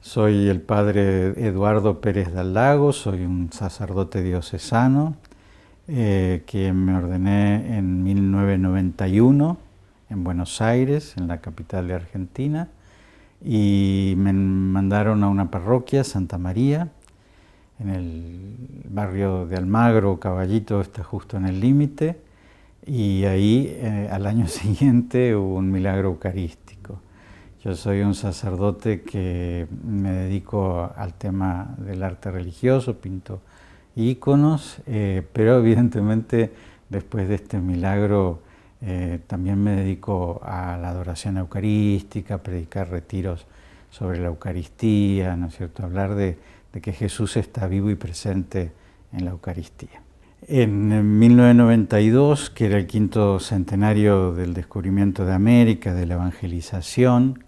Soy el padre Eduardo Pérez Dal Lago, soy un sacerdote diocesano que me ordené en 1991 en Buenos Aires, en la capital de Argentina, y me mandaron a una parroquia, Santa María, en el barrio de Almagro. Caballito está justo en el límite, y ahí al año siguiente hubo un milagro eucarístico. Yo soy un sacerdote que me dedico al tema del arte religioso, pinto íconos, pero evidentemente después de este milagro también me dedico a la adoración eucarística, a predicar retiros sobre la Eucaristía, ¿no es cierto?, hablar de que Jesús está vivo y presente en la Eucaristía. En 1992, que era el 5º centenario del descubrimiento de América, de la evangelización,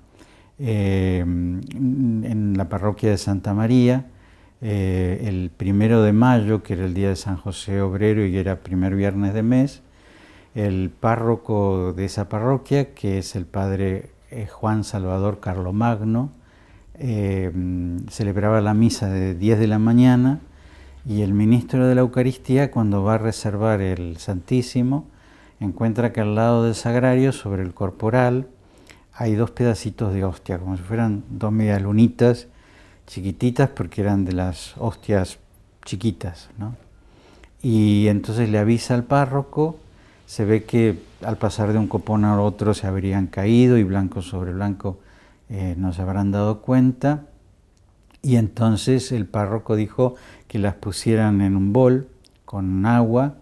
en la parroquia de Santa María, el 1 de mayo, que era el día de San José Obrero y era primer viernes de mes, el párroco de esa parroquia, que es el padre Juan Salvador Carlomagno, celebraba la misa de 10 de la mañana, y el ministro de la Eucaristía, cuando va a reservar el Santísimo, encuentra que al lado del sagrario, sobre el corporal, hay 2 pedacitos de hostia, como si fueran 2 medialunitas chiquititas, porque eran de las hostias chiquitas, ¿no? Y entonces le avisa al párroco. Se ve que al pasar de un copón a otro se habrían caído y blanco sobre blanco no se habrán dado cuenta. Y entonces el párroco dijo que las pusieran en un bol con agua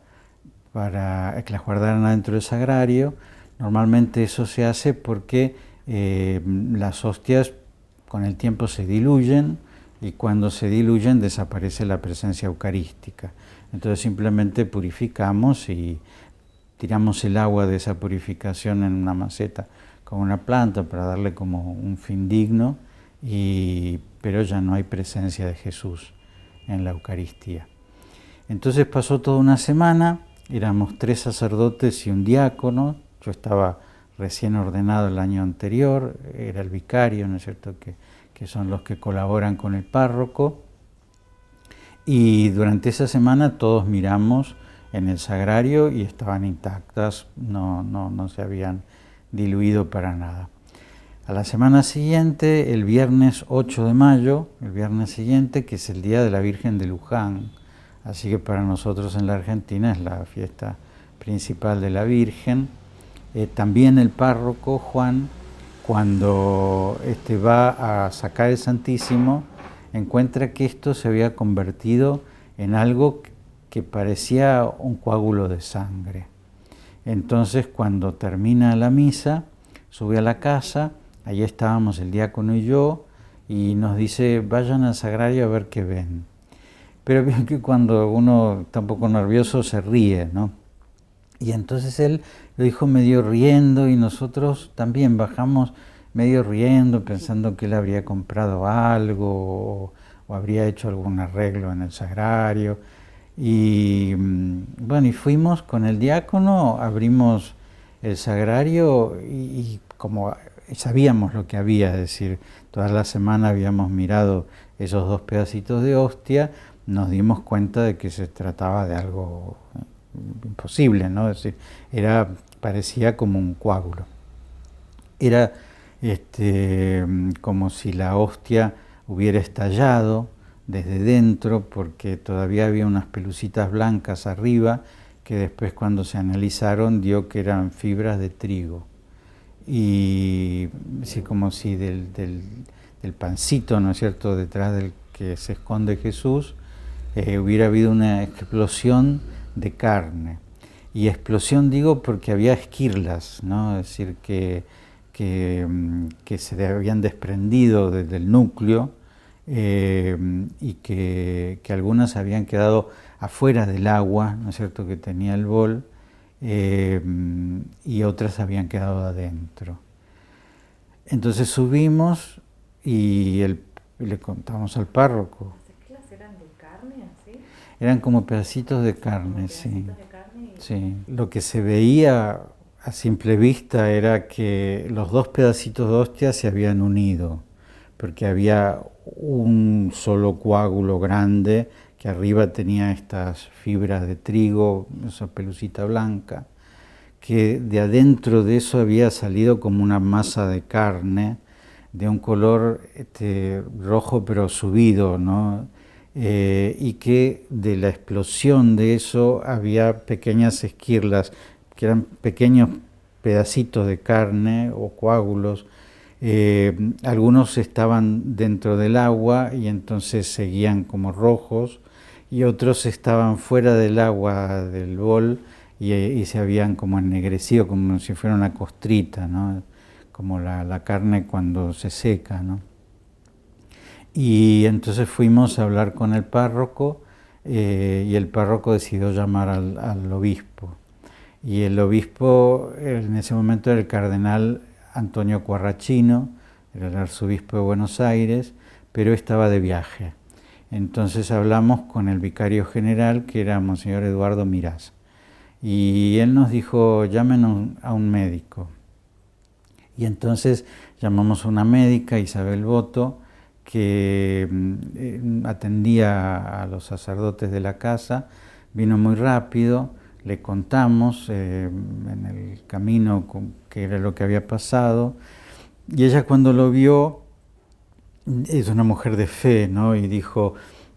para que las guardaran adentro del sagrario. Normalmente eso se hace porque las hostias con el tiempo se diluyen, y cuando se diluyen desaparece la presencia eucarística. Entonces simplemente purificamos y tiramos el agua de esa purificación en una maceta con una planta para darle como un fin digno, pero ya no hay presencia de Jesús en la Eucaristía. Entonces pasó toda una semana, éramos 3 sacerdotes y un diácono. Yo estaba recién ordenado el año anterior, era el vicario, ¿no es cierto?, que son los que colaboran con el párroco. Y durante esa semana todos miramos en el sagrario y estaban intactas, no se habían diluido para nada. A la semana siguiente, el viernes 8 de mayo, el viernes siguiente, que es el Día de la Virgen de Luján, así que para nosotros en la Argentina es la fiesta principal de la Virgen, también el párroco Juan, cuando va a sacar el Santísimo, encuentra que esto se había convertido en algo que parecía un coágulo de sangre. Entonces, cuando termina la misa, sube a la casa, allí estábamos el diácono y yo, y nos dice: vayan al sagrario a ver qué ven. Pero bien que cuando uno está un poco nervioso se ríe, ¿no? Y entonces él lo dijo medio riendo, y nosotros también bajamos medio riendo, pensando que él habría comprado algo o habría hecho algún arreglo en el sagrario. Y bueno, y fuimos con el diácono, abrimos el sagrario y como sabíamos lo que había, es decir, toda la semana habíamos mirado esos 2 pedacitos de hostia, nos dimos cuenta de que se trataba de algo imposible, ¿no? Es decir, parecía como un coágulo. Era como si la hostia hubiera estallado desde dentro, porque todavía había unas pelucitas blancas arriba que después, cuando se analizaron, dio que eran fibras de trigo. Y sí, como si del pancito, ¿no es cierto?, detrás del que se esconde Jesús, hubiera habido una explosión de carne. Y explosión digo porque había esquirlas, ¿no? Es decir, que se habían desprendido del núcleo, y que algunas habían quedado afuera del agua, ¿no es cierto?, que tenía el bol, y otras habían quedado adentro. Entonces subimos y le contamos al párroco. ¿Las eran de carne, así? Eran como pedacitos de carne, sí. Sí. Lo que se veía a simple vista era que los 2 pedacitos de hostia se habían unido, porque había un solo coágulo grande que arriba tenía estas fibras de trigo, esa pelucita blanca, que de adentro de eso había salido como una masa de carne de un color rojo pero subido, ¿no? Y que de la explosión de eso había pequeñas esquirlas, que eran pequeños pedacitos de carne o coágulos. Algunos estaban dentro del agua y entonces seguían como rojos, y otros estaban fuera del agua del bol y se habían como ennegrecido, como si fuera una costrita, ¿no? Como la carne cuando se seca, ¿no? Y entonces fuimos a hablar con el párroco y el párroco decidió llamar al obispo. Y el obispo en ese momento era el cardenal Antonio Quarrachino, era el arzobispo de Buenos Aires, pero estaba de viaje. Entonces hablamos con el vicario general, que era Monseñor Eduardo Mirás. Y él nos dijo, llamen a un médico. Y entonces llamamos a una médica, Isabel Boto, que atendía a los sacerdotes de la casa, vino muy rápido, le contamos en el camino qué era lo que había pasado, y ella cuando lo vio, es una mujer de fe, ¿no? Y dijo,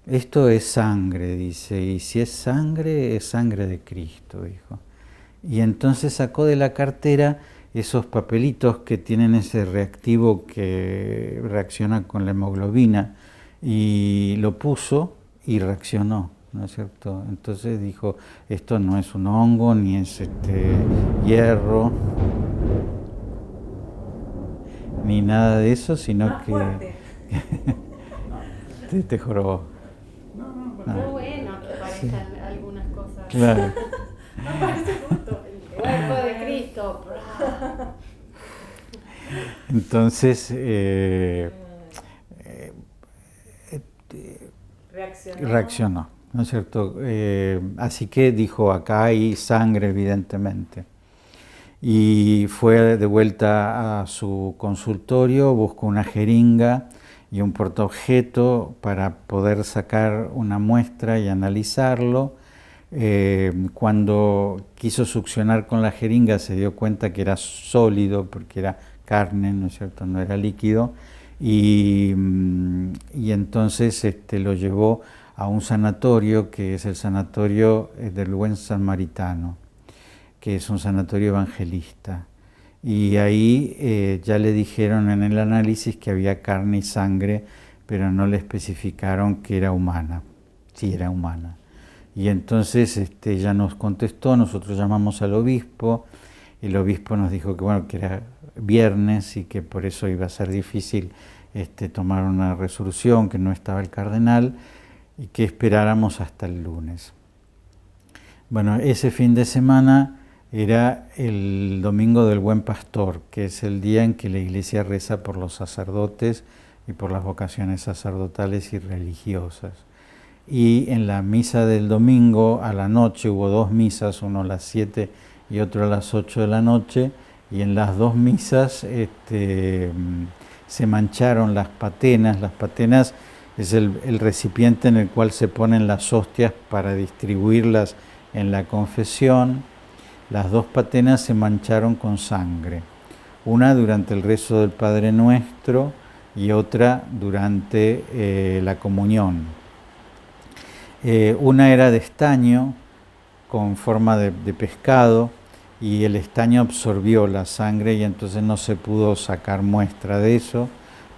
esto es sangre, dice, y si es sangre de Cristo, dijo. Y entonces sacó de la cartera esos papelitos que tienen ese reactivo que reacciona con la hemoglobina, y lo puso y reaccionó, ¿no es cierto? Entonces dijo, esto no es un hongo, ni es hierro, ni nada de eso, sino más fuerte. Te jorobó. Qué bueno que parezcan algunas cosas. Claro. No parece justo. El cuerpo de Cristo. Entonces, reaccionó, ¿no es cierto? Así que dijo, acá hay sangre, evidentemente. Y fue de vuelta a su consultorio, buscó una jeringa y un portaobjeto para poder sacar una muestra y analizarlo. Cuando quiso succionar con la jeringa se dio cuenta que era sólido, porque era carne, ¿no es cierto?, no era líquido, y entonces lo llevó a un sanatorio, que es el sanatorio del Buen Samaritano, que es un sanatorio evangelista. Y ahí ya le dijeron en el análisis que había carne y sangre, pero no le especificaron que era humana, si era humana. Y entonces ella nos contestó, nosotros llamamos al obispo, el obispo nos dijo que bueno, que era viernes y que por eso iba a ser difícil tomar una resolución, que no estaba el cardenal y que esperáramos hasta el lunes. Bueno, ese fin de semana era el Domingo del Buen Pastor, que es el día en que la Iglesia reza por los sacerdotes y por las vocaciones sacerdotales y religiosas. Y en la misa del domingo a la noche hubo dos misas, uno a las 7 y otro a las 8 de la noche, y en las dos misas se mancharon las patenas. Las patenas es el recipiente en el cual se ponen las hostias para distribuirlas en la confesión. Las dos patenas se mancharon con sangre, una durante el rezo del Padre Nuestro y otra durante la comunión. Una era de estaño con forma de pescado, y el estaño absorbió la sangre y entonces no se pudo sacar muestra de eso,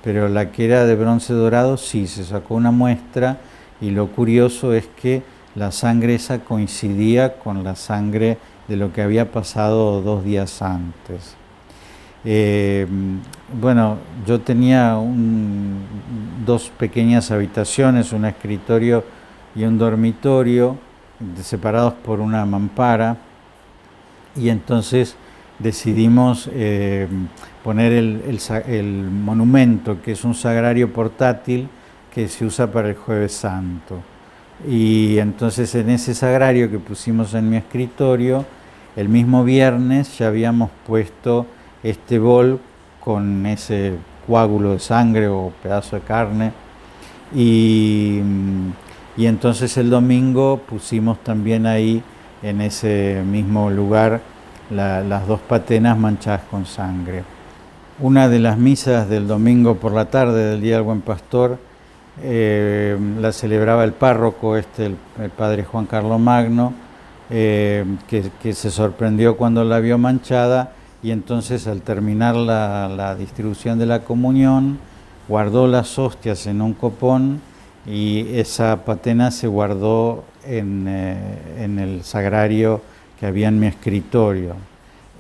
pero la que era de bronce dorado sí, se sacó una muestra, y lo curioso es que la sangre esa coincidía con la sangre de lo que había pasado 2 días antes. Bueno, yo tenía 2 pequeñas habitaciones, un escritorio y un dormitorio, separados por una mampara, y entonces decidimos poner el monumento, que es un sagrario portátil que se usa para el Jueves Santo. Y entonces en ese sagrario que pusimos en mi escritorio, el mismo viernes ya habíamos puesto este bol con ese coágulo de sangre o pedazo de carne, Y, y entonces el domingo pusimos también ahí, en ese mismo lugar, las dos patenas manchadas con sangre. Una de las misas del domingo por la tarde del Día del Buen Pastor la celebraba el párroco, el padre Juan Carlos Magno, que se sorprendió cuando la vio manchada, y entonces al terminar la distribución de la comunión guardó las hostias en un copón, y esa patena se guardó en el sagrario que había en mi escritorio.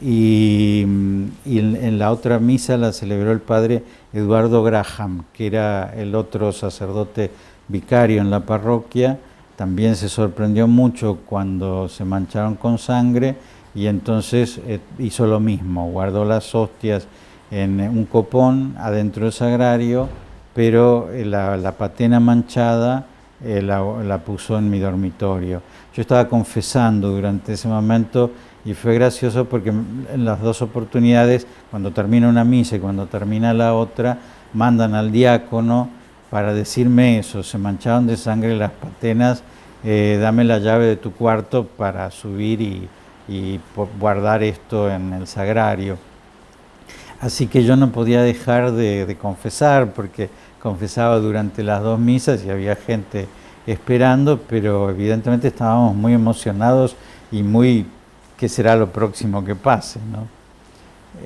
Y en la otra misa la celebró el padre Eduardo Graham, que era el otro sacerdote vicario en la parroquia. También se sorprendió mucho cuando se mancharon con sangre, y entonces hizo lo mismo, guardó las hostias en un copón adentro del sagrario, pero la patena manchada la puso en mi dormitorio. Yo estaba confesando durante ese momento, y fue gracioso porque en las dos oportunidades, cuando termina una misa y cuando termina la otra, mandan al diácono para decirme eso: se mancharon de sangre las patenas, dame la llave de tu cuarto para subir y guardar esto en el sagrario. Así que yo no podía dejar de confesar, porque confesaba durante las dos misas y había gente esperando, pero evidentemente estábamos muy emocionados y muy, ¿qué será lo próximo que pase?, ¿no?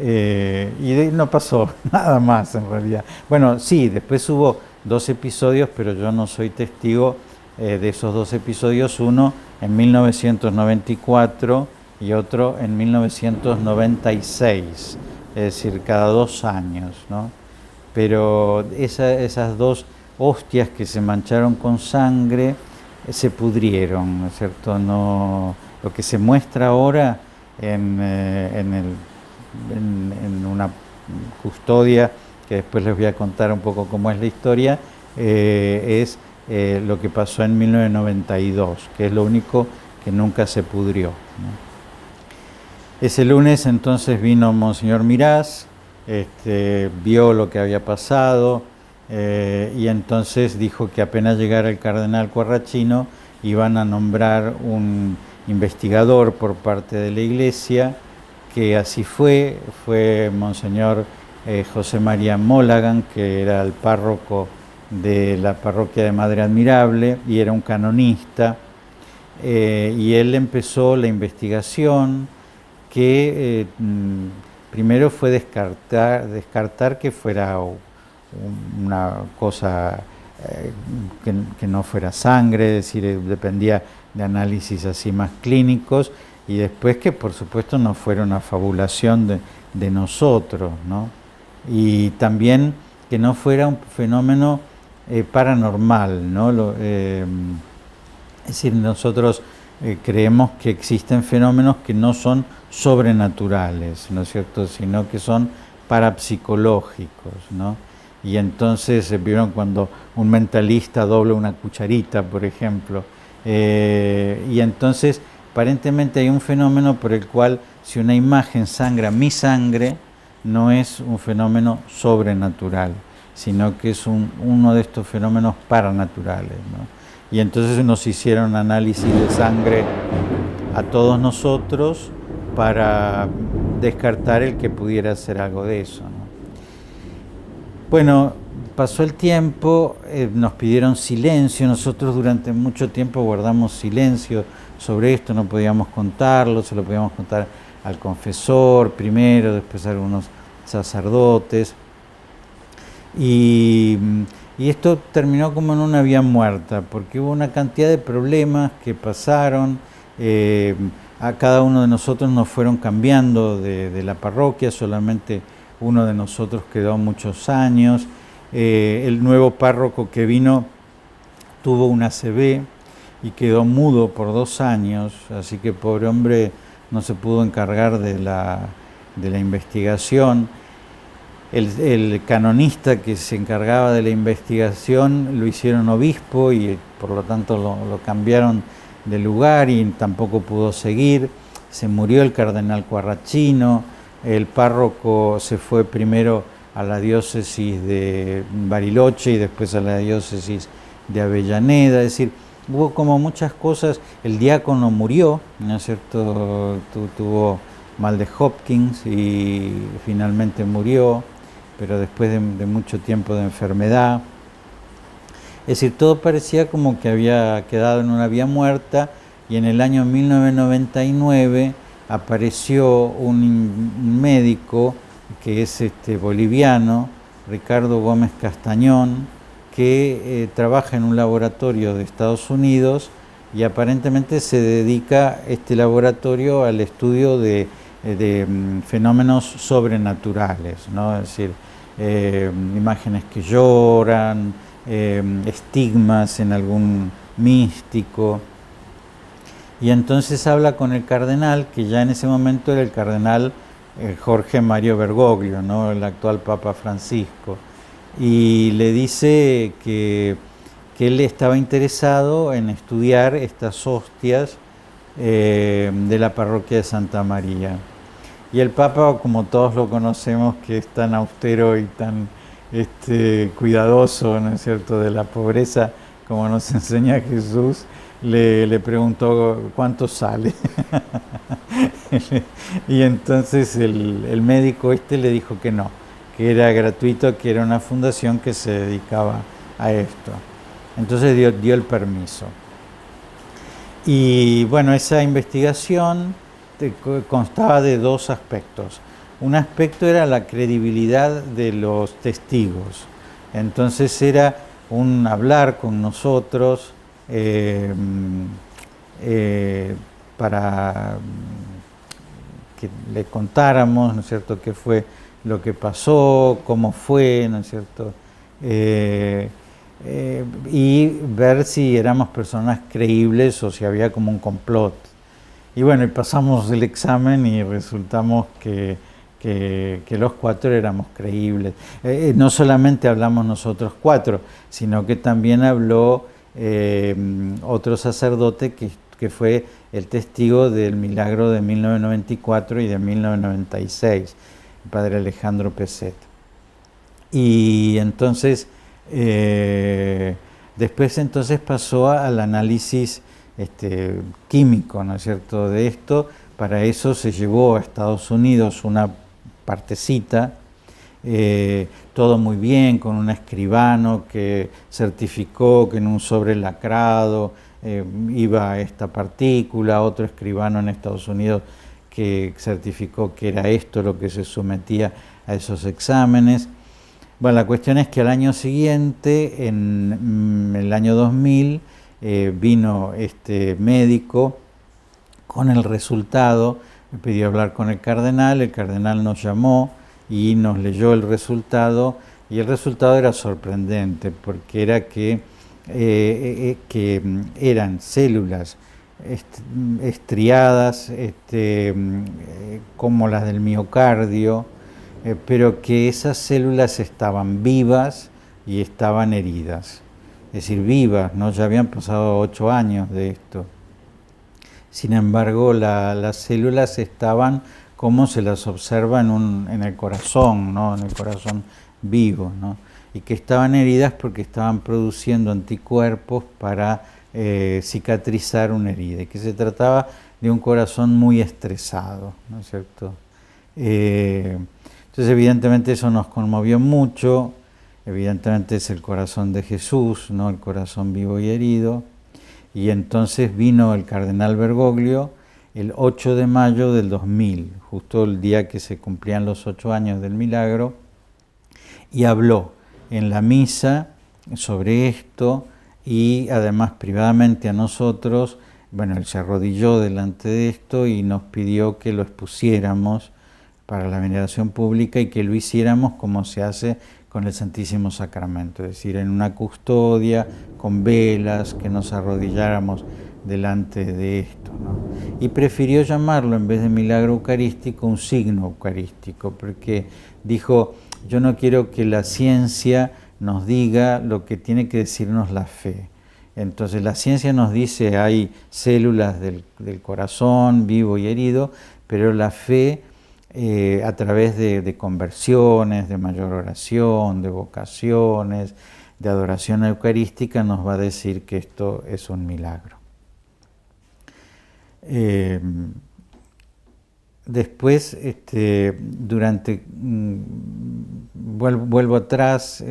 Y no pasó nada más en realidad. Bueno, sí, después hubo dos episodios, pero yo no soy testigo de esos dos episodios, uno en 1994 y otro en 1996, es decir, cada 2 años, ¿no? Pero esas dos hostias que se mancharon con sangre se pudrieron, ¿no es cierto? No, lo que se muestra ahora en una custodia, que después les voy a contar un poco cómo es la historia, es lo que pasó en 1992, que es lo único que nunca se pudrió, ¿no? Ese lunes entonces vino Monseñor Mirás, vio lo que había pasado, y entonces dijo que apenas llegara el cardenal Quarracino iban a nombrar un investigador por parte de la Iglesia, que así fue Monseñor José María Monaghan, que era el párroco de la parroquia de Madre Admirable y era un canonista, y él empezó la investigación, que primero fue descartar que fuera una cosa que no fuera sangre, es decir, dependía de análisis así más clínicos, y después que por supuesto no fuera una fabulación de nosotros, ¿no? Y también que no fuera un fenómeno paranormal, ¿no? Es decir, nosotros creemos que existen fenómenos que no son sobrenaturales, ¿no es cierto?, sino que son parapsicológicos, ¿no? Y entonces vieron cuando un mentalista dobla una cucharita, por ejemplo, y entonces aparentemente hay un fenómeno por el cual, si una imagen sangra mi sangre, no es un fenómeno sobrenatural, sino que es uno de estos fenómenos paranaturales, ¿no? Y entonces nos hicieron análisis de sangre a todos nosotros para descartar el que pudiera ser algo de eso, ¿no? Bueno, pasó el tiempo, nos pidieron silencio, nosotros durante mucho tiempo guardamos silencio sobre esto, no podíamos contarlo, se lo podíamos contar al confesor primero, después a algunos sacerdotes, y esto terminó como en una vía muerta, porque hubo una cantidad de problemas que pasaron, a cada uno de nosotros nos fueron cambiando de la parroquia, solamente uno de nosotros quedó muchos años, el nuevo párroco que vino tuvo una ACV y quedó mudo por 2 años, así que pobre hombre no se pudo encargar de la investigación. El canonista que se encargaba de la investigación lo hicieron obispo y por lo tanto lo cambiaron de lugar y tampoco pudo seguir. Se murió el cardenal Quarracino, el párroco se fue primero a la diócesis de Bariloche y después a la diócesis de Avellaneda. Es decir, hubo como muchas cosas. El diácono murió, ¿no es cierto? Tuvo mal de Hopkins y finalmente murió, pero después de mucho tiempo de enfermedad. Es decir, todo parecía como que había quedado en una vía muerta, y en el año 1999 apareció un médico que es boliviano, Ricardo Gómez Castañón, que trabaja en un laboratorio de Estados Unidos y aparentemente se dedica este laboratorio al estudio de fenómenos sobrenaturales, ¿no? Es decir, imágenes que lloran, estigmas en algún místico. Y entonces habla con el cardenal, que ya en ese momento era el cardenal Jorge Mario Bergoglio, ¿no? El actual Papa Francisco, y le dice que él estaba interesado en estudiar estas hostias de la parroquia de Santa María. Y el Papa, como todos lo conocemos, que es tan austero y tan cuidadoso, ¿no es cierto?, de la pobreza, como nos enseña Jesús, le preguntó cuánto sale. Y entonces el médico le dijo que no, que era gratuito, que era una fundación que se dedicaba a esto. Entonces dio el permiso. Y bueno, esa investigación constaba de dos aspectos. Un aspecto era la credibilidad de los testigos. Entonces era un hablar con nosotros para que le contáramos, ¿no es cierto?, qué fue lo que pasó, cómo fue, ¿no es cierto?, y ver si éramos personas creíbles o si había como un complot. Y bueno, y pasamos el examen y resultamos que los cuatro éramos creíbles. No solamente hablamos nosotros cuatro, sino que también habló otro sacerdote que fue el testigo del milagro de 1994 y de 1996, el padre Alejandro Peset. Y entonces, después entonces pasó al análisis químico, ¿no es cierto?, de esto. Para eso se llevó a Estados Unidos una partecita, todo muy bien, con un escribano que certificó que en un sobre lacrado iba esta partícula, otro escribano en Estados Unidos que certificó que era esto lo que se sometía a esos exámenes. Bueno, la cuestión es que al año siguiente, en el año 2000, vino este médico con el resultado, me pidió hablar con el cardenal nos llamó y nos leyó el resultado, y el resultado era sorprendente, porque era que eran células estriadas como las del miocardio, pero que esas células estaban vivas y estaban heridas. Es decir, vivas, ¿no? Ya habían pasado 8 años de esto. Sin embargo, las células estaban como se las observa en el corazón, ¿no?, en el corazón vivo, ¿no?, y que estaban heridas porque estaban produciendo anticuerpos para cicatrizar una herida, y que se trataba de un corazón muy estresado, ¿no es cierto? Entonces, evidentemente eso nos conmovió mucho. Evidentemente es el corazón de Jesús, ¿no?, el corazón vivo y herido. Y entonces vino el cardenal Bergoglio el 8 de mayo del 2000, justo el día que se cumplían los 8 años del milagro, y habló en la misa sobre esto, y además privadamente a nosotros. Bueno, él se arrodilló delante de esto y nos pidió que lo expusiéramos para la veneración pública y que lo hiciéramos como se hace con el Santísimo Sacramento, es decir, en una custodia, con velas, que nos arrodilláramos delante de esto, ¿no? Y prefirió llamarlo, en vez de milagro eucarístico, un signo eucarístico, porque dijo: yo no quiero que la ciencia nos diga lo que tiene que decirnos la fe. Entonces la ciencia nos dice hay células del corazón vivo y herido, pero la fe a través de conversiones, de mayor oración, de vocaciones, de adoración eucarística, nos va a decir que esto es un milagro. Después, vuelvo atrás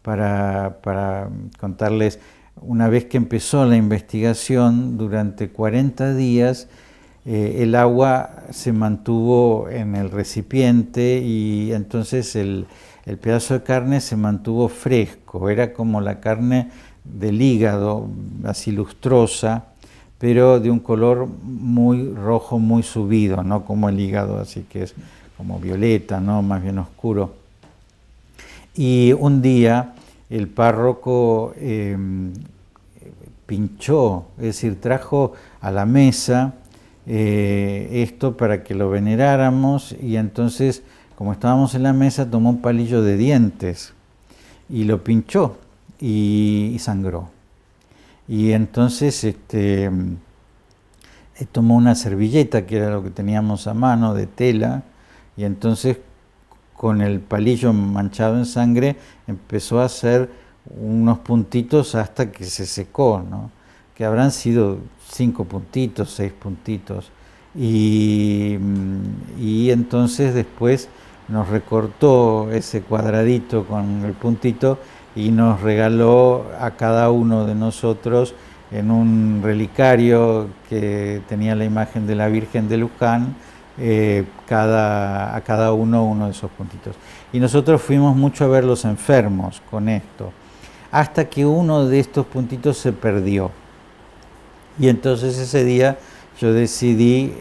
para contarles, una vez que empezó la investigación, durante 40 días el agua se mantuvo en el recipiente y entonces el pedazo de carne se mantuvo fresco, era como la carne del hígado, así lustrosa, pero de un color muy rojo, muy subido, no como el hígado, así que es como violeta, ¿no? Más bien oscuro. Y un día el párroco pinchó, es decir, trajo a la mesa esto para que lo veneráramos, y entonces, como estábamos en la mesa, tomó un palillo de dientes y lo pinchó y sangró. Y entonces tomó una servilleta, que era lo que teníamos a mano, de tela, y entonces con el palillo manchado en sangre empezó a hacer unos puntitos hasta que se secó, ¿no? Que habrán sido 5 puntitos, 6 puntitos. Y entonces después nos recortó ese cuadradito con el puntito y nos regaló a cada uno de nosotros en un relicario que tenía la imagen de la Virgen de Luján, a cada uno de esos puntitos. Y nosotros fuimos mucho a ver los enfermos con esto, hasta que uno de estos puntitos se perdió. Y entonces ese día yo decidí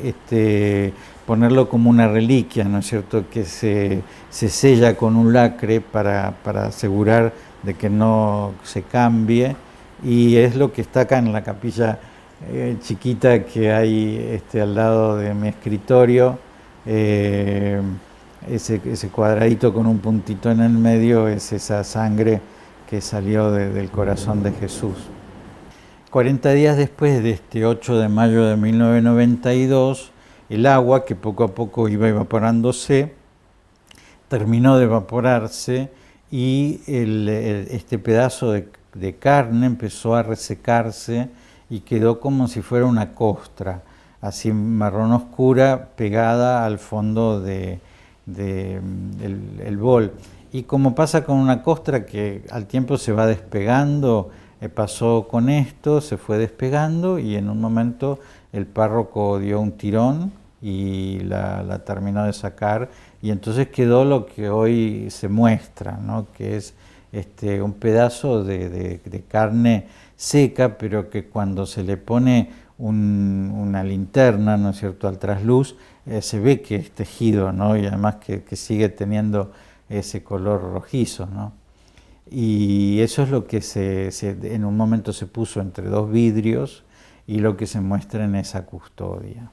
ponerlo como una reliquia, ¿no es cierto?, que se sella con un lacre para asegurar de que no se cambie, y es lo que está acá en la capilla chiquita que hay al lado de mi escritorio. Ese cuadradito con un puntito en el medio es esa sangre que salió del corazón de Jesús. 40 días después de este 8 de mayo de 1992, el agua, que poco a poco iba evaporándose, terminó de evaporarse, y este pedazo de carne empezó a resecarse y quedó como si fuera una costra, así marrón oscura, pegada al fondo del bol. Y como pasa con una costra que al tiempo se va despegando, pasó con esto, se fue despegando, y en un momento el párroco dio un tirón y la terminó de sacar, y entonces quedó lo que hoy se muestra, ¿no?, que es un pedazo de carne seca, pero que cuando se le pone una linterna, ¿no es cierto?, al trasluz, se ve que es tejido, ¿no?, y además que sigue teniendo ese color rojizo, ¿no? Y eso es lo que en un momento se puso entre dos vidrios, y lo que se muestra en esa custodia.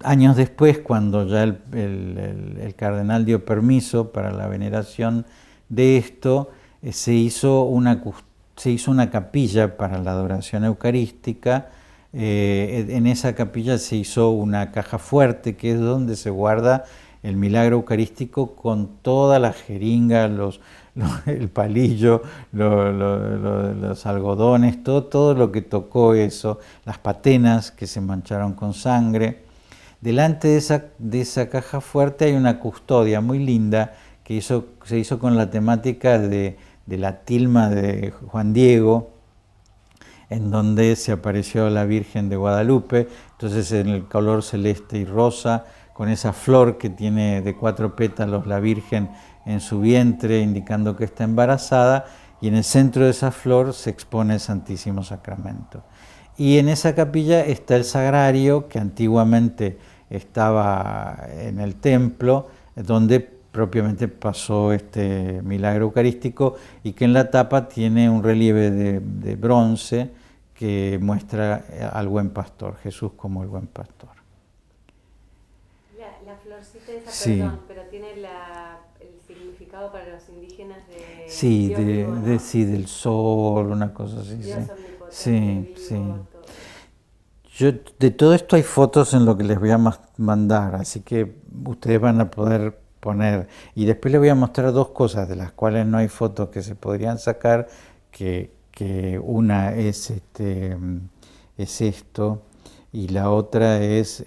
Años después, cuando ya el cardenal dio permiso para la veneración de esto, se hizo una capilla para la adoración eucarística. En esa capilla se hizo una caja fuerte, que es donde se guarda el milagro eucarístico, con toda la jeringa, el palillo, los algodones, todo lo que tocó eso, las patenas que se mancharon con sangre. Delante de esa caja fuerte hay una custodia muy linda que se hizo con la temática de la tilma de Juan Diego, en donde se apareció la Virgen de Guadalupe, entonces en el color celeste y rosa, con esa flor que tiene de 4 pétalos la Virgen en su vientre, indicando que está embarazada, y en el centro de esa flor se expone el Santísimo Sacramento. Y en esa capilla está el sagrario, que antiguamente estaba en el templo, donde propiamente pasó este milagro eucarístico, y que en la tapa tiene un relieve de bronce que muestra al buen pastor, Jesús como el buen pastor. La florcita esa, sí. Perdón, pero tiene el significado para los indígenas de... Sí, Dios vivo, ¿no? sí, del sol, una cosa así. Dios sí. omnipotente, Sí, vivo, sí. todo. De todo esto hay fotos en lo que les voy a mandar, así que ustedes van a poder poner. Y después les voy a mostrar dos cosas de las cuales no hay fotos que se podrían sacar, que una es esto y la otra es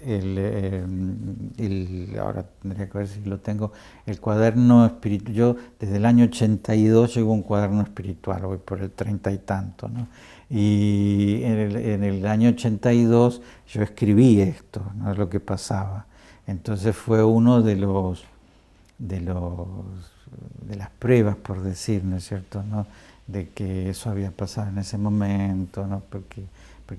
ahora tendría que ver si lo tengo, el cuaderno espiritual. Yo desde el año 82 llevo un cuaderno espiritual, voy por el 30 y tanto, ¿no? Y en el año 82 yo escribí esto, ¿no? Es lo que pasaba. Entonces fue uno de las pruebas, por decir, ¿no es cierto?, ¿no?, de que eso había pasado en ese momento, ¿no? Porque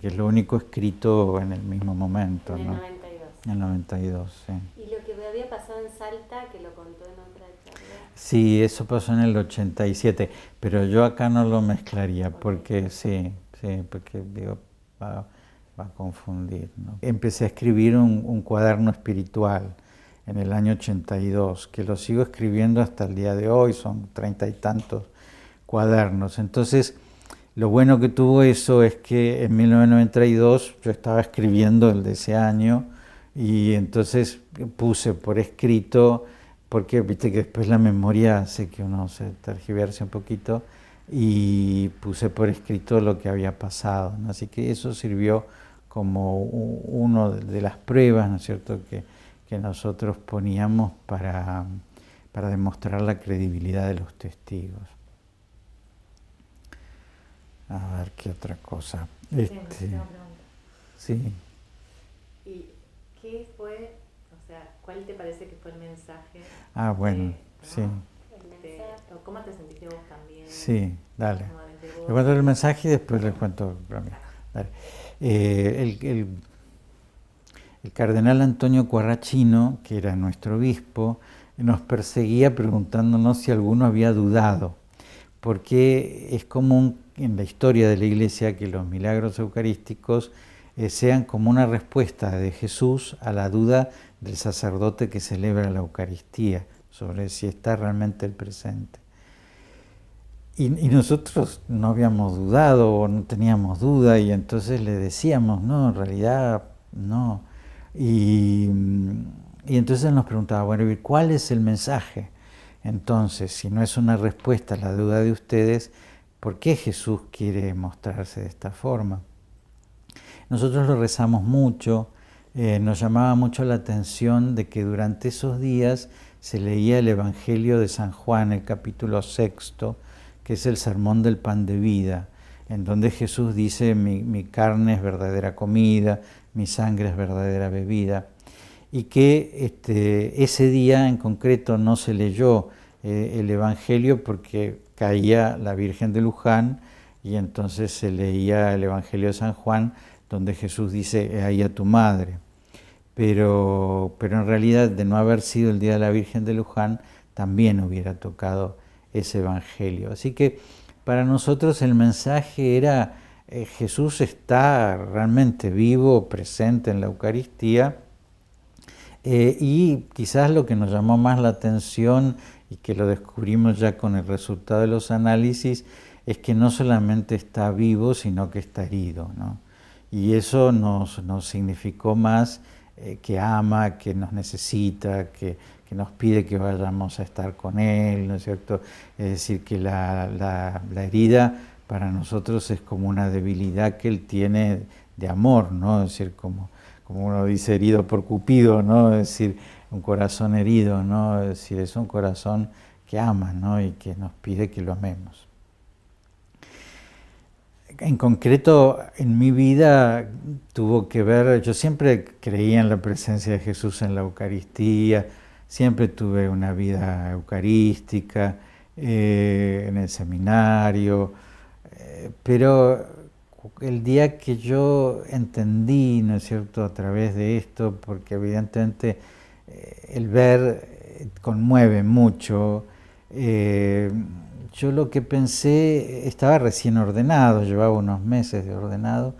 es lo único escrito en el mismo momento, En el ¿no? 92. En el 92, sí. Y lo que había pasado en Salta, que lo contó en otra charla. Sí, eso pasó en el 87, pero yo acá no lo mezclaría porque sí, porque digo, va a confundir, ¿no? Empecé a escribir un cuaderno espiritual en el año 82, que lo sigo escribiendo hasta el día de hoy, son 30 y tantos cuadernos. Entonces, lo bueno que tuvo eso es que en 1992 yo estaba escribiendo el de ese año y entonces puse por escrito, porque viste que después la memoria hace que uno se tergiverse un poquito, y puse por escrito lo que había pasado, ¿no? Así que eso sirvió como uno de las pruebas, ¿no es cierto?, que nosotros poníamos para demostrar la credibilidad de los testigos. A ver, ¿qué otra cosa? Sí. ¿Y qué fue, o sea, cuál te parece que fue el mensaje? Ah, bueno, sí. ¿Cómo te sentiste vos también? Sí, dale. Le cuento el mensaje y después les cuento. Dale. El cardenal Antonio Cuarrachino, que era nuestro obispo, nos perseguía preguntándonos si alguno había dudado, porque es común en la historia de la Iglesia que los milagros eucarísticos sean como una respuesta de Jesús a la duda del sacerdote que celebra la Eucaristía sobre si está realmente el presente. Y nosotros no habíamos dudado o no teníamos duda, y entonces le decíamos, no, en realidad no. Y entonces él nos preguntaba, bueno, ¿cuál es el mensaje? Entonces, si no es una respuesta a la duda de ustedes, ¿por qué Jesús quiere mostrarse de esta forma? Nosotros lo rezamos mucho, nos llamaba mucho la atención de que durante esos días se leía el Evangelio de San Juan, el capítulo 6, que es el sermón del pan de vida, en donde Jesús dice, mi carne es verdadera comida, mi sangre es verdadera bebida, y que ese día en concreto no se leyó el Evangelio porque caía la Virgen de Luján, y entonces se leía el Evangelio de San Juan, donde Jesús dice, he ahí a tu madre. Pero en realidad, de no haber sido el día de la Virgen de Luján, también hubiera tocado ese Evangelio. Así que para nosotros el mensaje era, Jesús está realmente vivo, presente en la Eucaristía, y quizás lo que nos llamó más la atención, y que lo descubrimos ya con el resultado de los análisis, es que no solamente está vivo, sino que está herido, ¿no? Y eso nos significó más que ama, que nos necesita, que nos pide que vayamos a estar con Él, ¿no es cierto? Es decir, que la herida para nosotros es como una debilidad que Él tiene de amor, ¿no? Es decir, como uno dice, herido por Cupido, ¿no? Es decir, un corazón herido, ¿no? Es decir, es un corazón que ama, ¿no? Y que nos pide que lo amemos. En concreto, en mi vida tuvo que ver, yo siempre creía en la presencia de Jesús en la Eucaristía, siempre tuve una vida eucarística, en el seminario, pero el día que yo entendí, ¿no es cierto?, a través de esto, porque evidentemente el ver conmueve mucho, yo lo que pensé, estaba recién ordenado, llevaba unos meses de ordenado,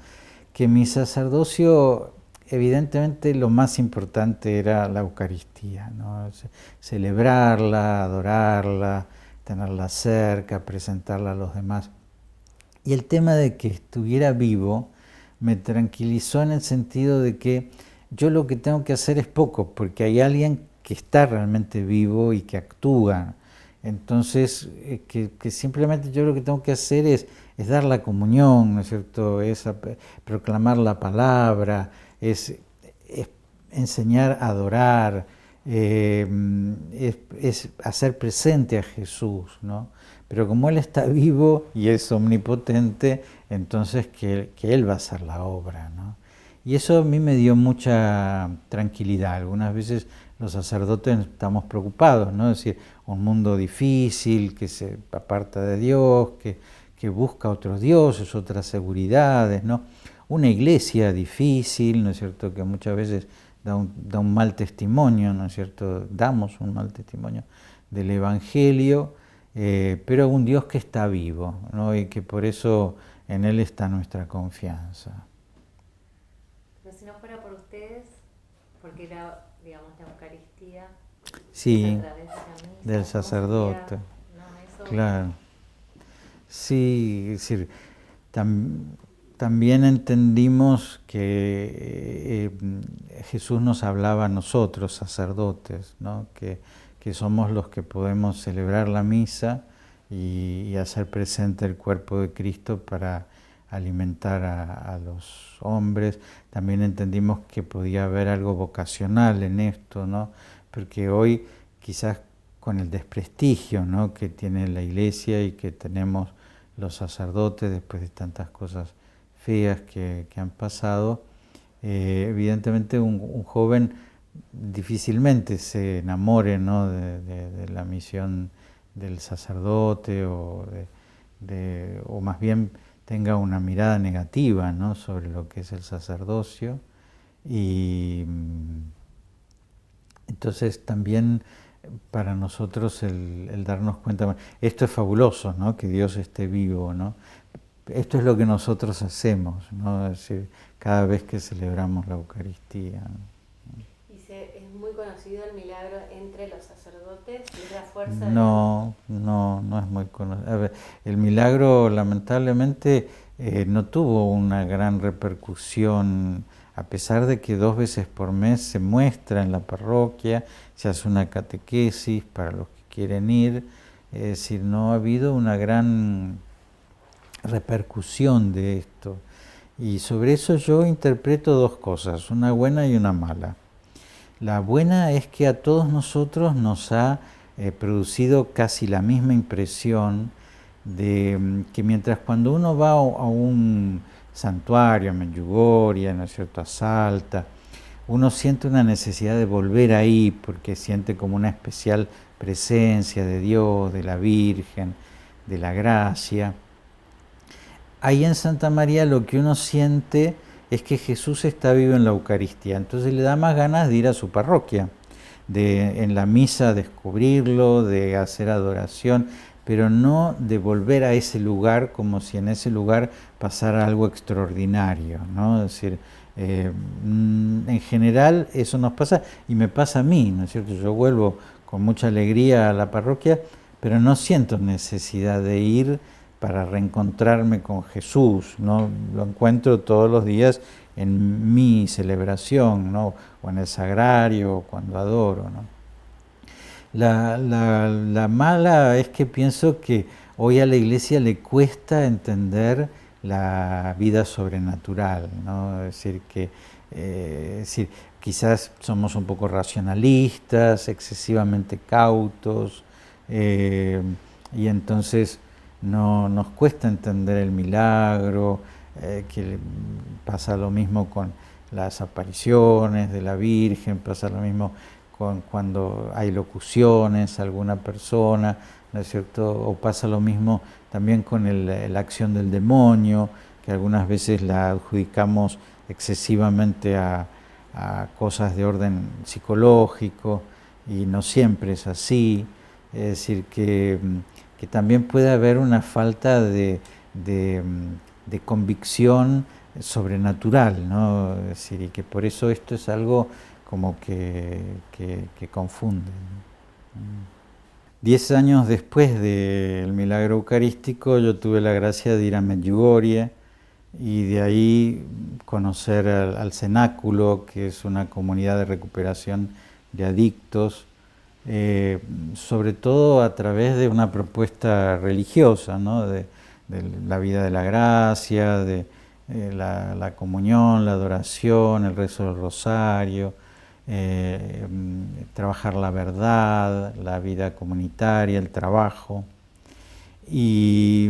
que mi sacerdocio, evidentemente lo más importante era la Eucaristía, ¿no? Celebrarla, adorarla, tenerla cerca, presentarla a los demás. Y el tema de que estuviera vivo me tranquilizó en el sentido de que yo lo que tengo que hacer es poco, porque hay alguien que está realmente vivo y que actúa. Entonces, que simplemente yo lo que tengo que hacer es dar la comunión, ¿no es cierto? Es proclamar la palabra, es enseñar a adorar, es hacer presente a Jesús, ¿no? Pero como Él está vivo y es omnipotente, entonces que Él va a hacer la obra, ¿no? Y eso a mí me dio mucha tranquilidad. Algunas veces los sacerdotes estamos preocupados, ¿no? Es decir, un mundo difícil, que se aparta de Dios, que busca otros dioses, otras seguridades, ¿no? Una iglesia difícil, ¿no es cierto?, que muchas veces da un mal testimonio, ¿no es cierto?, damos un mal testimonio del Evangelio, pero un Dios que está vivo, ¿no? Y que por eso en Él está nuestra confianza. Pero si no fuera por ustedes, porque era, digamos, la Eucaristía, sí, a través de la misa, del sacerdote, no, eso... claro. Sí, es decir, también entendimos que Jesús nos hablaba a nosotros, sacerdotes, ¿no? Que somos los que podemos celebrar la misa y hacer presente el cuerpo de Cristo para alimentar a los hombres. También entendimos que podía haber algo vocacional en esto, ¿no? Porque hoy quizás con el desprestigio, ¿no?, que tiene la Iglesia y que tenemos los sacerdotes después de tantas cosas feas que han pasado, evidentemente un joven difícilmente se enamore, ¿no?, de la misión del sacerdote o más bien tenga una mirada negativa, ¿no?, sobre lo que es el sacerdocio. Y entonces también para nosotros el darnos cuenta, esto es fabuloso, ¿no?, que Dios esté vivo, ¿no? Esto es lo que nosotros hacemos, ¿no? Es decir, cada vez que celebramos la Eucaristía. ¿Y es muy conocido el milagro entre los sacerdotes? ¿Es la fuerza No es muy conocido. A ver, el milagro lamentablemente no tuvo una gran repercusión, a pesar de que 2 veces por mes se muestra en la parroquia, se hace una catequesis para los que quieren ir, es decir, no ha habido una gran repercusión de esto. Y sobre eso yo interpreto 2 cosas, una buena y una mala. La buena es que a todos nosotros nos ha producido casi la misma impresión de que mientras cuando uno va a un santuario, a Medjugorje, ¿no es cierto?, a Salta, uno siente una necesidad de volver ahí porque siente como una especial presencia de Dios, de la Virgen, de la gracia. Ahí en Santa María lo que uno siente es que Jesús está vivo en la Eucaristía, entonces le da más ganas de ir a su parroquia, de en la misa descubrirlo, de hacer adoración, pero no de volver a ese lugar como si en ese lugar pasara algo extraordinario, ¿no? Es decir, en general eso nos pasa y me pasa a mí, ¿no es cierto? Yo vuelvo con mucha alegría a la parroquia, pero no siento necesidad de ir para reencontrarme con Jesús, ¿no? Lo encuentro todos los días en mi celebración, ¿no?, o en el sagrario, cuando adoro, ¿no? La mala es que pienso que hoy a la Iglesia le cuesta entender la vida sobrenatural, ¿no? Es decir, quizás somos un poco racionalistas, excesivamente cautos, y entonces no nos cuesta entender el milagro, que pasa lo mismo con las apariciones de la Virgen, pasa lo mismo cuando hay locuciones a alguna persona, ¿no es cierto? O pasa lo mismo también con la acción del demonio, que algunas veces la adjudicamos excesivamente a cosas de orden psicológico y no siempre es así. Es decir, que también puede haber una falta de convicción sobrenatural, ¿no? Es decir, y que por eso esto es algo como que confunde. 10 años después del milagro eucarístico yo tuve la gracia de ir a Medjugorje y de ahí conocer al Cenáculo, que es una comunidad de recuperación de adictos, sobre todo a través de una propuesta religiosa, ¿no? de la vida de la gracia, de la comunión, la adoración, el rezo del rosario, trabajar la verdad, la vida comunitaria, el trabajo. Y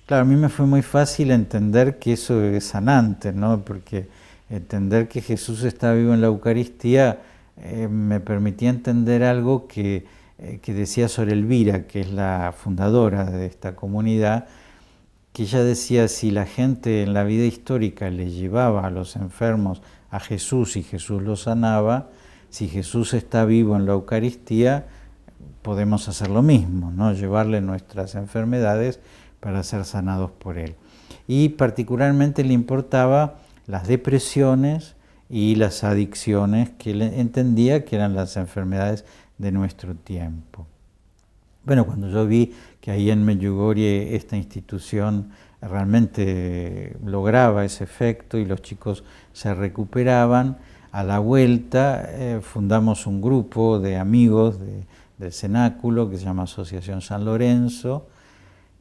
claro, a mí me fue muy fácil entender que eso es sanante, ¿no? Porque entender que Jesús está vivo en la Eucaristía me permitía entender algo que decía Sor Elvira, que es la fundadora de esta comunidad, que ella decía, si la gente en la vida histórica le llevaba a los enfermos a Jesús y Jesús los sanaba, si Jesús está vivo en la Eucaristía, podemos hacer lo mismo, ¿no? Llevarle nuestras enfermedades para ser sanados por Él. Y particularmente le importaba las depresiones y las adicciones, que él entendía que eran las enfermedades de nuestro tiempo. Bueno, cuando yo vi que ahí en Medjugorje esta institución realmente lograba ese efecto y los chicos se recuperaban, a la vuelta fundamos un grupo de amigos del Cenáculo que se llama Asociación San Lorenzo,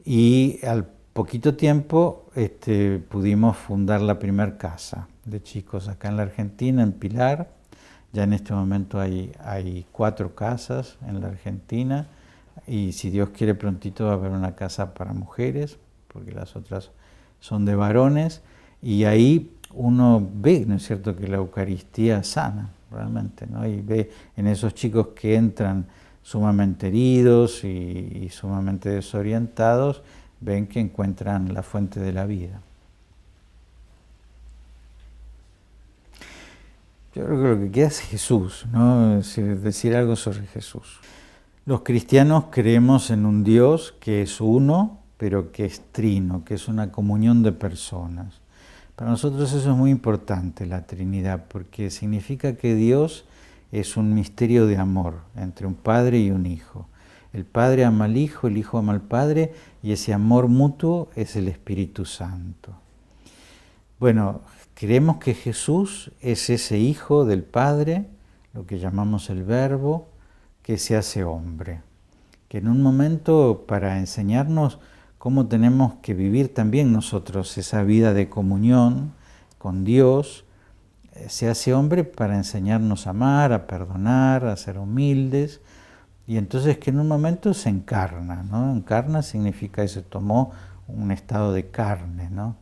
y al poquito tiempo pudimos fundar la primera casa de chicos acá en la Argentina, en Pilar. Ya en este momento hay 4 casas en la Argentina, y si Dios quiere prontito va a haber una casa para mujeres, porque las otras son de varones, y ahí uno ve, ¿no es cierto?, que la Eucaristía sana realmente, ¿no? Y ve en esos chicos que entran sumamente heridos y sumamente desorientados, ven que encuentran la fuente de la vida. Yo creo que lo que queda es Jesús, ¿no? Decir algo sobre Jesús. Los cristianos creemos en un Dios que es uno, pero que es trino, que es una comunión de personas. Para nosotros eso es muy importante, la Trinidad, porque significa que Dios es un misterio de amor entre un padre y un hijo. El Padre ama al Hijo, el Hijo ama al Padre, y ese amor mutuo es el Espíritu Santo. Bueno, creemos que Jesús es ese Hijo del Padre, lo que llamamos el Verbo, que se hace hombre, que en un momento, para enseñarnos cómo tenemos que vivir también nosotros esa vida de comunión con Dios, se hace hombre para enseñarnos a amar, a perdonar, a ser humildes, y entonces que en un momento se encarna, ¿no? Encarna significa que se tomó un estado de carne, ¿no?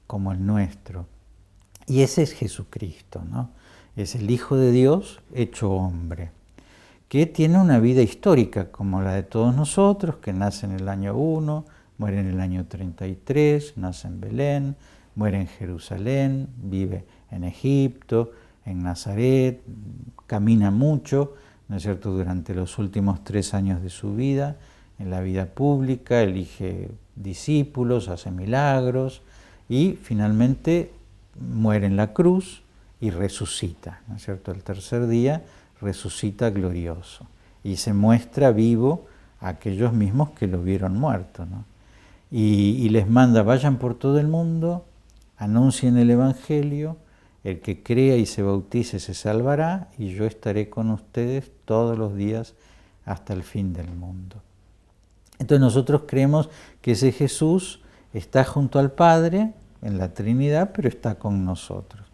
Como el nuestro. Y ese es Jesucristo, ¿no? Es el Hijo de Dios hecho hombre, que tiene una vida histórica como la de todos nosotros, que nace en el año 1, muere en el año 33, nace en Belén, muere en Jerusalén, vive en Egipto, en Nazaret, camina mucho, ¿no es cierto?, durante los últimos 3 años de su vida, en la vida pública, elige discípulos, hace milagros, y finalmente muere en la cruz y resucita, ¿no es cierto? El tercer día resucita glorioso y se muestra vivo a aquellos mismos que lo vieron muerto, ¿no? Y les manda, vayan por todo el mundo, anuncien el Evangelio, el que crea y se bautice se salvará, y yo estaré con ustedes todos los días hasta el fin del mundo. Entonces nosotros creemos que ese Jesús está junto al Padre en la Trinidad, pero está con nosotros.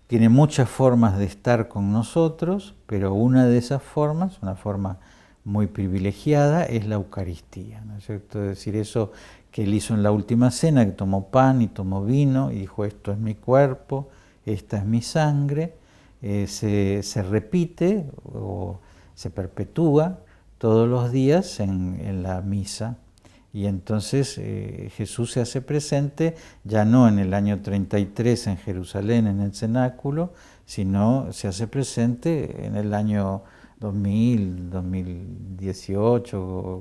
Tiene muchas formas de estar con nosotros, pero una de esas formas, una forma muy privilegiada, es la Eucaristía, ¿no es cierto? Es decir, eso que él hizo en la última cena, que tomó pan y tomó vino y dijo, esto es mi cuerpo, esta es mi sangre, se repite o se perpetúa todos los días en la misa. Y entonces Jesús se hace presente ya no en el año 33 en Jerusalén, en el cenáculo, sino se hace presente en el año 2000, 2018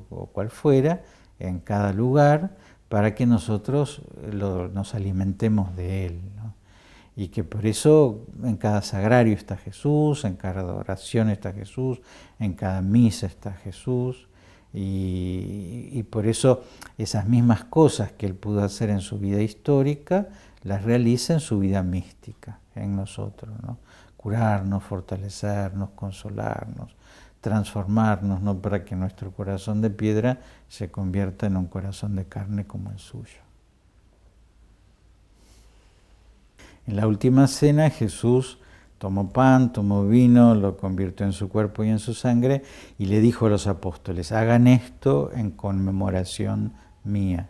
o cual fuera, en cada lugar, para que nosotros nos alimentemos de Él, ¿no? Y que por eso en cada sagrario está Jesús, en cada oración está Jesús, en cada misa está Jesús. Y por eso esas mismas cosas que él pudo hacer en su vida histórica, las realiza en su vida mística, en nosotros, ¿no? Curarnos, fortalecernos, consolarnos, transformarnos, ¿no? Para que nuestro corazón de piedra se convierta en un corazón de carne como el suyo. En la última cena Jesús tomó pan, tomó vino, lo convirtió en su cuerpo y en su sangre y le dijo a los apóstoles, hagan esto en conmemoración mía.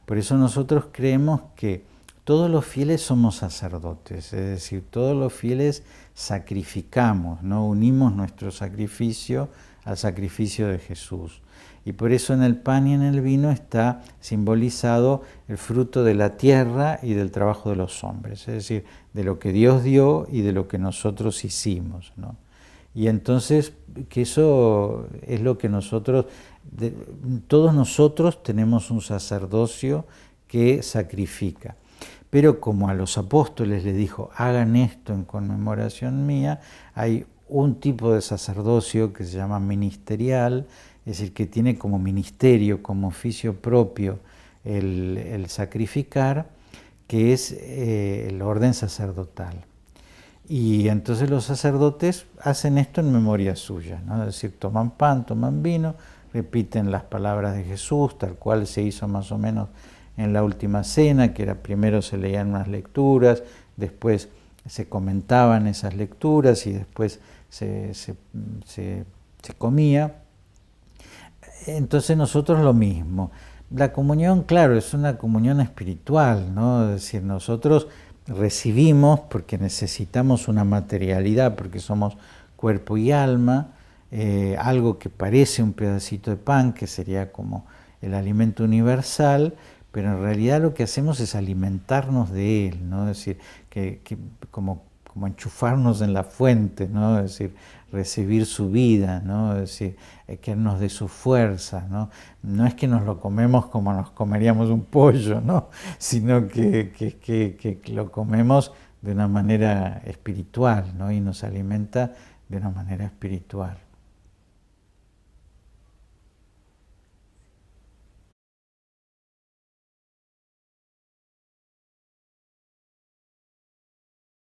Por eso nosotros creemos que todos los fieles somos sacerdotes, es decir, todos los fieles sacrificamos, ¿no? Unimos nuestro sacrificio al sacrificio de Jesús. Y por eso en el pan y en el vino está simbolizado el fruto de la tierra y del trabajo de los hombres, es decir, de lo que Dios dio y de lo que nosotros hicimos, ¿no? Y entonces, que eso es lo que todos nosotros tenemos un sacerdocio que sacrifica. Pero como a los apóstoles les dijo, hagan esto en conmemoración mía, hay un tipo de sacerdocio que se llama ministerial, es decir, que tiene como ministerio, como oficio propio el sacrificar, que es el orden sacerdotal. Y entonces los sacerdotes hacen esto en memoria suya, ¿no? Es decir, toman pan, toman vino, repiten las palabras de Jesús, tal cual se hizo más o menos en la última cena, que era primero se leían unas lecturas, después se comentaban esas lecturas y después se comía. Entonces nosotros lo mismo. La comunión, claro, es una comunión espiritual, ¿no? Es decir, nosotros recibimos porque necesitamos una materialidad, porque somos cuerpo y alma, algo que parece un pedacito de pan, que sería como el alimento universal, pero en realidad lo que hacemos es alimentarnos de él, ¿no? Es decir, que como enchufarnos en la fuente, ¿no? Es decir, recibir su vida, ¿no? Es decir, que nos dé su fuerza, ¿no? No es que nos lo comemos como nos comeríamos un pollo, ¿no? Sino que lo comemos de una manera espiritual, ¿no? Y nos alimenta de una manera espiritual.